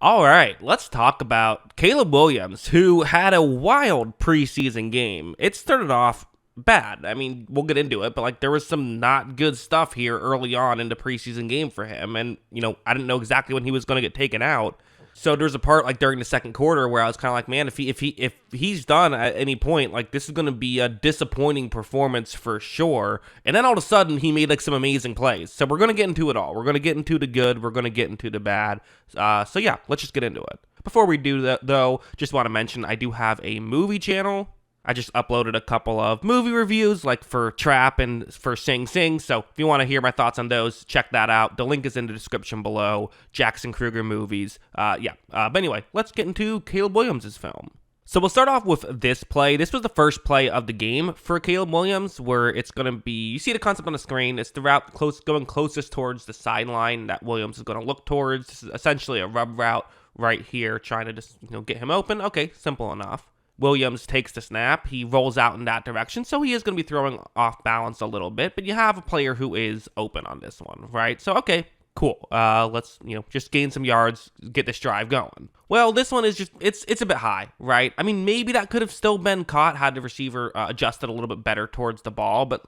All right, let's talk about Caleb Williams, who had a wild preseason game. It started off bad. I mean, we'll get into it, but there was some not good stuff here early on in the preseason game for him. And, I didn't know exactly when he was going to get taken out. So there was a part during the second quarter where I was kind of like, man, if he's done at any point, this is going to be a disappointing performance for sure. And then all of a sudden he made some amazing plays. So we're going to get into it all. We're going to get into the good. We're going to get into the bad. So yeah, let's just get into it. Before we do that though, just want to mention I do have a movie channel. I just uploaded a couple of movie reviews, for Trap and for Sing Sing, so if you want to hear my thoughts on those, check that out. The link is in the description below. Jackson Kruger movies. But anyway, let's get into Caleb Williams' film. So we'll start off with this play. This was the first play of the game for Caleb Williams, where it's going to be, you see the concept on the screen, it's the route going closest towards the sideline that Williams is going to look towards. This is essentially a rub route right here, trying to just get him open. Okay, simple enough. Williams takes the snap, he rolls out in that direction, so he is going to be throwing off balance a little bit, but you have a player who is open on this one, right? So, okay, cool. Let's, just gain some yards, get this drive going. Well, this one is just, it's a bit high, right? I mean, maybe that could have still been caught had the receiver adjusted a little bit better towards the ball, but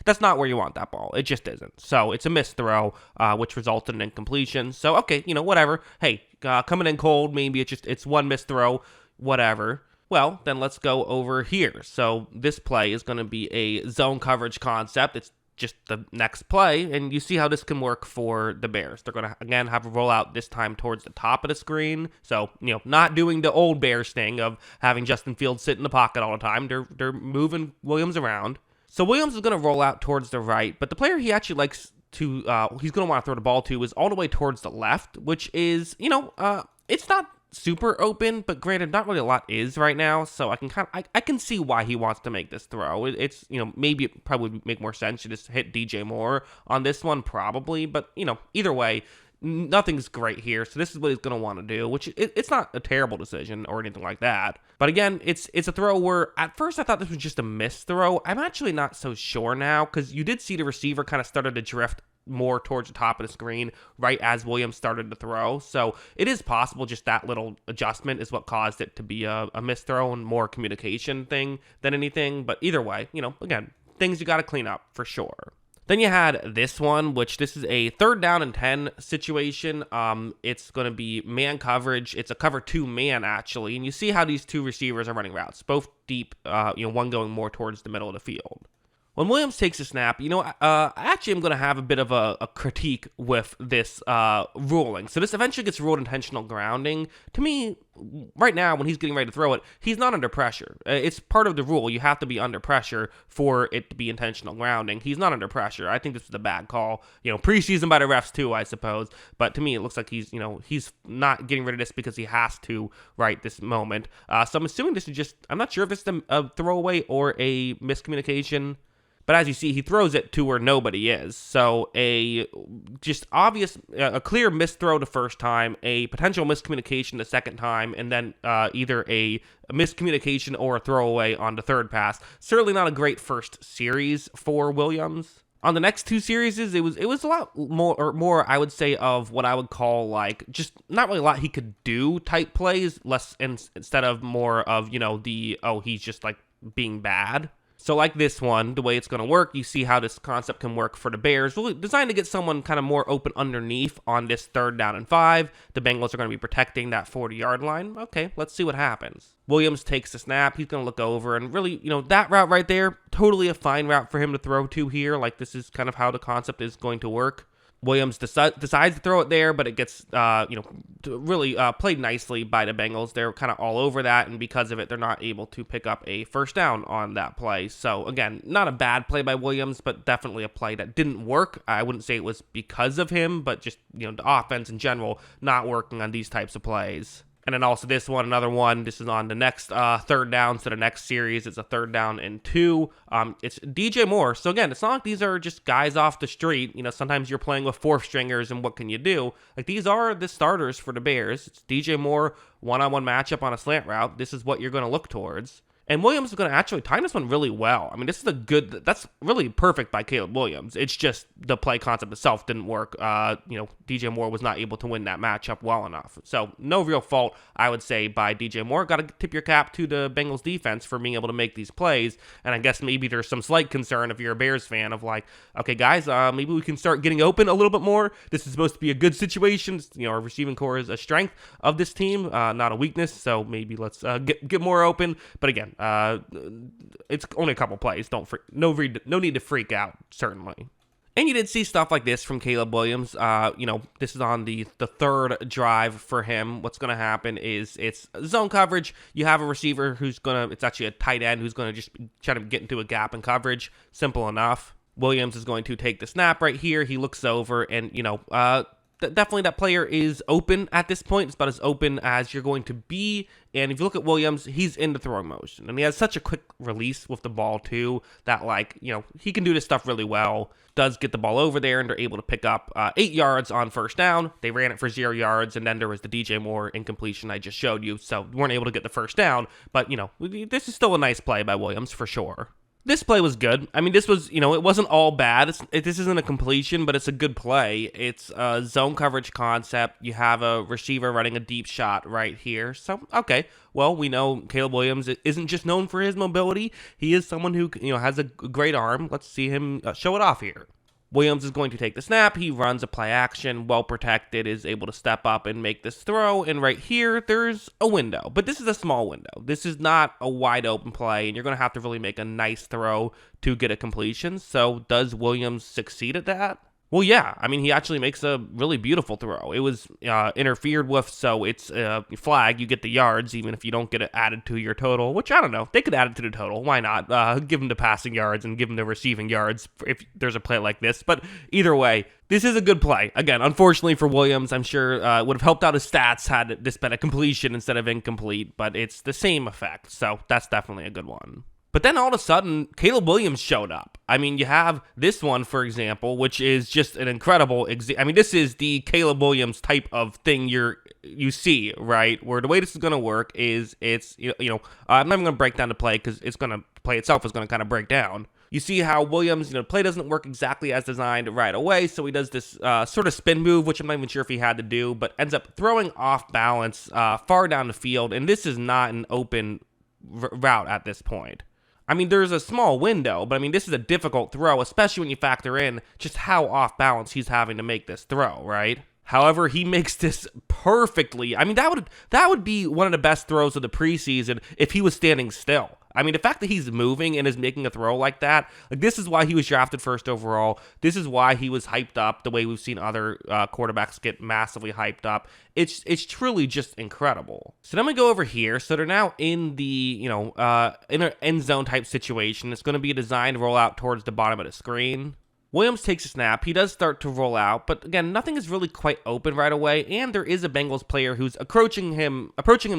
that's not where you want that ball. It just isn't. So, it's a missed throw, which resulted in incompletion. So, okay, whatever. Hey, coming in cold, maybe it's one missed throw, whatever. Well, then let's go over here. So this play is going to be a zone coverage concept. It's just the next play, and you see how this can work for the Bears. They're going to, again, have a rollout this time towards the top of the screen. So, not doing the old Bears thing of having Justin Fields sit in the pocket all the time. They're moving Williams around. So Williams is going to roll out towards the right, but the player he actually likes to, he's going to want to throw the ball to is all the way towards the left, which is, it's not super open, but granted, not really a lot is right now, so I can see why he wants to make this throw. It's maybe it probably would make more sense to just hit DJ Moore on this one, probably, but either way, nothing's great here, so this is what he's going to want to do, which it's not a terrible decision or anything like that. But again, it's a throw where at first I thought this was just a missed throw. I'm actually not so sure now, because you did see the receiver kind of started to drift more towards the top of the screen right as Williams started to throw. So it is possible just that little adjustment is what caused it to be a missed throw and more communication thing than anything. But either way, again, things you got to clean up for sure. Then you had this one, which this is a 3rd down and 10 situation. It's going to be man coverage. It's a cover 2 man, actually. And you see how these two receivers are running routes, both deep, one going more towards the middle of the field. When Williams takes a snap, I actually am going to have a bit of a critique with this ruling. So this eventually gets ruled intentional grounding. To me, right now, when he's getting ready to throw it, he's not under pressure. It's part of the rule. You have to be under pressure for it to be intentional grounding. He's not under pressure. I think this is a bad call. Preseason by the refs too, I suppose. But to me, it looks like he's not getting rid of this because he has to right this moment. So I'm assuming this is just, I'm not sure if this is a throwaway or a miscommunication. But as you see, he throws it to where nobody is. So a clear misthrow the first time, a potential miscommunication the second time, and then either a miscommunication or a throwaway on the third pass. Certainly not a great first series for Williams. On the next two series, it was a lot more I would say of what I would call just not really a lot he could do type plays, less instead of more of he's just being bad. So like this one, the way it's going to work, you see how this concept can work for the Bears. Really designed to get someone kind of more open underneath on this 3rd down and 5. The Bengals are going to be protecting that 40-yard line. Okay, let's see what happens. Williams takes the snap. He's going to look over and really, that route right there, totally a fine route for him to throw to here. This is kind of how the concept is going to work. Williams decides to throw it there, but it gets, really played nicely by the Bengals. They're kind of all over that, and because of it, they're not able to pick up a first down on that play. So, again, not a bad play by Williams, but definitely a play that didn't work. I wouldn't say it was because of him, but just, the offense in general not working on these types of plays. And then also this one, another one. This is on the next 3rd down to the next series. It's a 3rd down and 2. It's DJ Moore. So again, it's not like these are just guys off the street. Sometimes you're playing with 4th stringers, and what can you do? These are the starters for the Bears. It's DJ Moore, one-on-one matchup on a slant route. This is what you're going to look towards. And Williams is going to actually time this one really well. I mean, this is that's really perfect by Caleb Williams. It's just the play concept itself didn't work. DJ Moore was not able to win that matchup well enough. So no real fault, I would say, by DJ Moore. Got to tip your cap to the Bengals defense for being able to make these plays. And I guess maybe there's some slight concern if you're a Bears fan of like, okay, guys, maybe we can start getting open a little bit more. This is supposed to be a good situation. Our receiving core is a strength of this team, not a weakness. So maybe let's get more open. But again, it's only a couple plays. No need to freak out, certainly. And you did see stuff like this from Caleb Williams. This is on the third drive for him. What's going to happen is it's zone coverage. You have a receiver it's actually a tight end who's going to just try to get into a gap in coverage. Simple enough. Williams is going to take the snap right here. He looks over and, definitely that player is open at this point. It's about as open as you're going to be. And if you look at Williams, he's in the throwing motion. And he has such a quick release with the ball, too, that, he can do this stuff really well. Does get the ball over there, and they're able to pick up 8 yards on first down. They ran it for 0 yards, and then there was the DJ Moore incompletion I just showed you. So we weren't able to get the first down. But, this is still a nice play by Williams for sure. This play was good. I mean, this was, it wasn't all bad. This isn't a completion, but it's a good play. It's a zone coverage concept. You have a receiver running a deep shot right here. So, okay. Well, we know Caleb Williams isn't just known for his mobility. He is someone who, has a great arm. Let's see him show it off here. Williams is going to take the snap. He runs a play action, well protected, is able to step up and make this throw. And right here, there's a window. But this is a small window. This is not a wide open play, and you're going to have to really make a nice throw to get a completion. So does Williams succeed at that? Well, yeah. I mean, he actually makes a really beautiful throw. It was interfered with, so it's a flag. You get the yards, even if you don't get it added to your total, which I don't know. They could add it to the total. Why not? Give him the passing yards and give him the receiving yards if there's a play like this. But either way, this is a good play. Again, unfortunately for Williams, I'm sure it would have helped out his stats had this been a completion instead of incomplete, but it's the same effect, so that's definitely a good one. But then all of a sudden, Caleb Williams showed up. I mean, you have this one, for example, which is just an incredible this is the Caleb Williams type of thing you see, right? Where the way this is going to work is I'm not even going to break down the play because play itself is going to kind of break down. You see how Williams, play doesn't work exactly as designed right away, so he does this sort of spin move, which I'm not even sure if he had to do, but ends up throwing off balance far down the field, and this is not an open route at this point. I mean, there's a small window, but I mean, this is a difficult throw, especially when you factor in just how off balance he's having to make this throw, right? However, he makes this perfectly. I mean, that would be one of the best throws of the preseason if he was standing still. I mean, the fact that he's moving and is making a throw like that, this is why he was drafted first overall. This is why he was hyped up the way we've seen other quarterbacks get massively hyped up. It's truly just incredible. So then we go over here. So they're now in the, in an end zone type situation. It's going to be a designed rollout towards the bottom of the screen. Williams takes a snap. He does start to roll out, but again, nothing is really quite open right away, and there is a Bengals player who's approaching him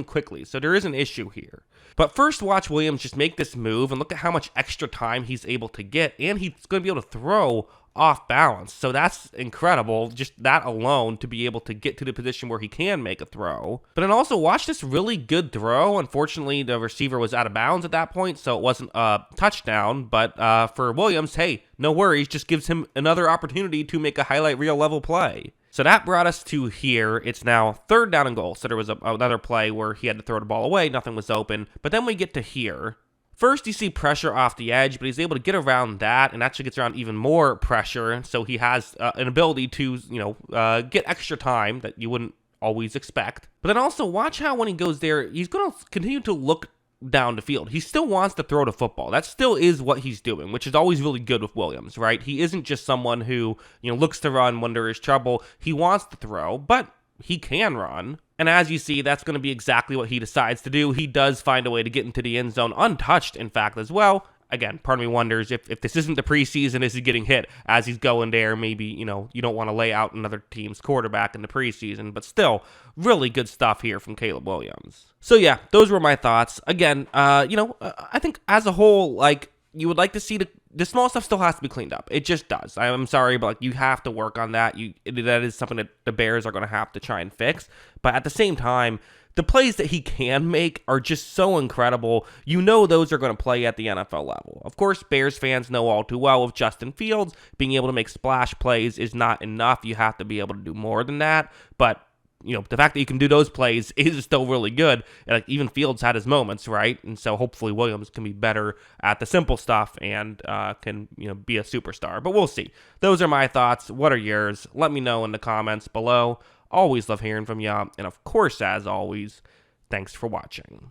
quickly, so there is an issue here. But first, watch Williams just make this move, and look at how much extra time he's able to get, and he's going to be able to throw off balance. So that's incredible, just that alone, to be able to get to the position where he can make a throw. But then also watch this really good throw. Unfortunately, the receiver was out of bounds at that point, so it wasn't a touchdown. But for Williams, hey, no worries, just gives him another opportunity to make a highlight reel level play. So that brought us to here. It's now 3rd down and goal. So there was another play where he had to throw the ball away. Nothing was open. But then we get to here. First, you see pressure off the edge, but he's able to get around that and actually gets around even more pressure. So he has an ability to, get extra time that you wouldn't always expect. But then also watch how when he goes there, he's going to continue to look down the field. He still wants to throw the football. That still is what he's doing, which is always really good with Williams, right? He isn't just someone who, looks to run when there is trouble. He wants to throw, but he can run. And as you see, that's going to be exactly what he decides to do. He does find a way to get into the end zone untouched, in fact, as well. Again, part of me wonders if this isn't the preseason, is he getting hit as he's going there? Maybe, you don't want to lay out another team's quarterback in the preseason, but still, really good stuff here from Caleb Williams. So yeah, those were my thoughts. Again, I think as a whole, you would like to see the small stuff still has to be cleaned up. It just does. I'm sorry, but you have to work on that. That is something that the Bears are going to have to try and fix. But at the same time, the plays that he can make are just so incredible. You know those are going to play at the NFL level. Of course, Bears fans know all too well with Justin Fields, being able to make splash plays is not enough. You have to be able to do more than that. But the fact that you can do those plays is still really good. And like, even Fields had his moments, right? And so hopefully Williams can be better at the simple stuff and can be a superstar. But we'll see. Those are my thoughts. What are yours? Let me know in the comments below. Always love hearing from you. And of course, as always, thanks for watching.